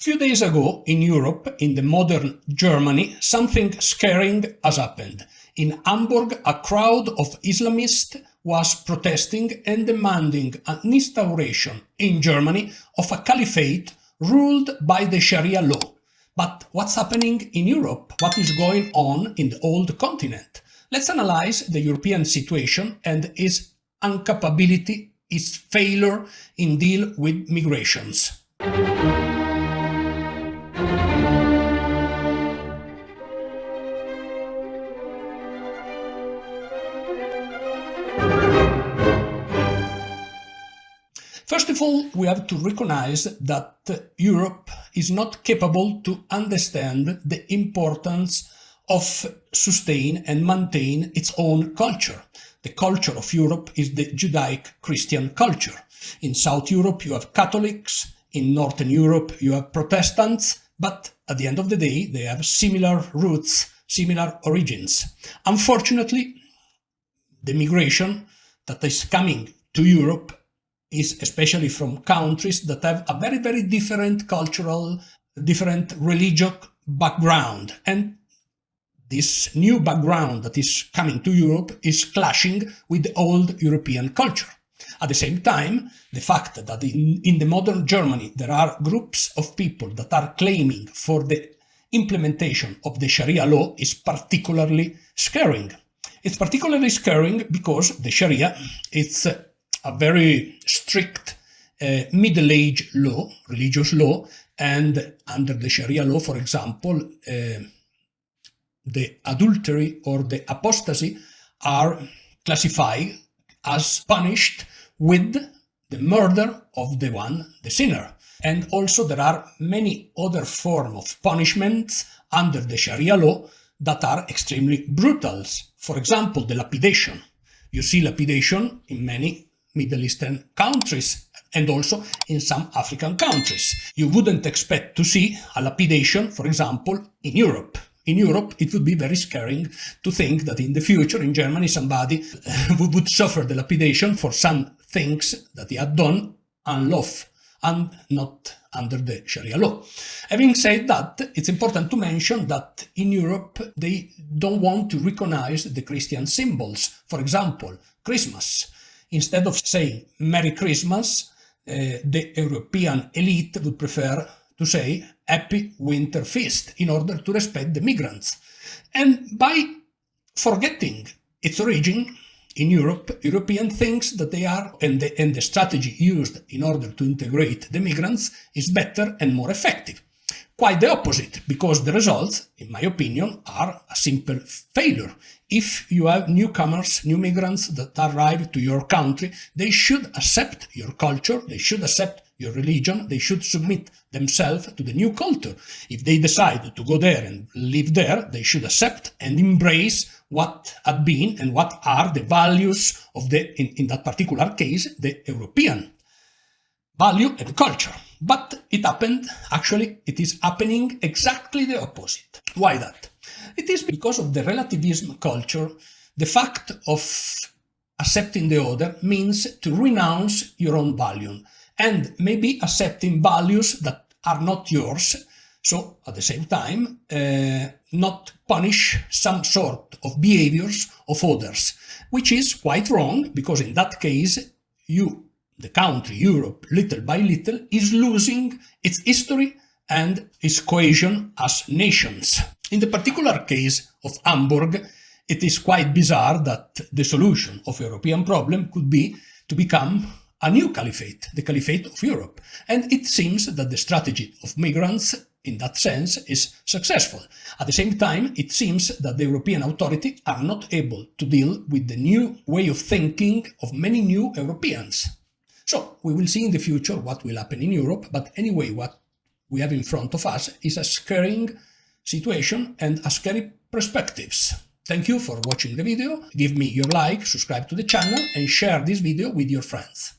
Few days ago in Europe, in the modern Germany, something scaring has happened. In Hamburg, a crowd of Islamists was protesting and demanding an instauration in Germany of a caliphate ruled by the Sharia law. But what's happening in Europe? What is going on in the old continent? Let's analyze the European situation and its incapability, its failure in deal with migrations. First of all, we have to recognize that Europe is not capable to understand the importance of sustain and maintain its own culture. The culture of Europe is the Judaic-Christian culture. In South Europe you have Catholics, in Northern Europe you have Protestants, but at the end of the day they have similar roots, similar origins. Unfortunately, the migration that is coming to Europe is especially from countries that have a very, very different cultural, different religious background. And this new background that is coming to Europe is clashing with the old European culture. At the same time, the fact that in the modern Germany there are groups of people that are claiming for the implementation of the Sharia law is particularly scaring. It's particularly scaring because the Sharia is a very strict middle-age law, religious law, and under the Sharia law, for example, the adultery or the apostasy are classified as punished with the murder of the sinner. And also there are many other forms of punishments under the Sharia law that are extremely brutal. For example, the lapidation. You see lapidation in many Middle Eastern countries and also in some African countries. You wouldn't expect to see a lapidation, for example, in Europe. In Europe, it would be very scary to think that in the future in Germany somebody would suffer the lapidation for some things that he had done unlawful and not under the Sharia law. Having said that, it's important to mention that in Europe they don't want to recognize the Christian symbols. For example, Christmas. Instead of saying Merry Christmas, the European elite would prefer to say Happy Winter Feast in order to respect the migrants. And by forgetting its origin in Europe, European thinks that they are, and the strategy used in order to integrate the migrants is better and more effective. Quite the opposite, because the results, in my opinion, are a simple failure. If you have newcomers, new migrants that arrive to your country, they should accept your culture, they should accept your religion, they should submit themselves to the new culture. If they decide to go there and live there, they should accept and embrace what had been and what are the values of in that particular case, the European value and culture. But it is happening exactly the opposite. Why that? It is because of the relativism culture. The fact of accepting the other means to renounce your own value and maybe accepting values that are not yours. So at the same time, not punish some sort of behaviors of others, which is quite wrong because in that case, the country, Europe, little by little, is losing its history and its cohesion as nations. In the particular case of Hamburg, it is quite bizarre that the solution of European problem could be to become a new caliphate, the caliphate of Europe. And it seems that the strategy of migrants in that sense is successful. At the same time, it seems that the European authorities are not able to deal with the new way of thinking of many new Europeans. So we will see in the future what will happen in Europe, but anyway, what we have in front of us is a scaring situation and a scary perspectives. Thank you for watching the video. Give me your like, subscribe to the channel and share this video with your friends.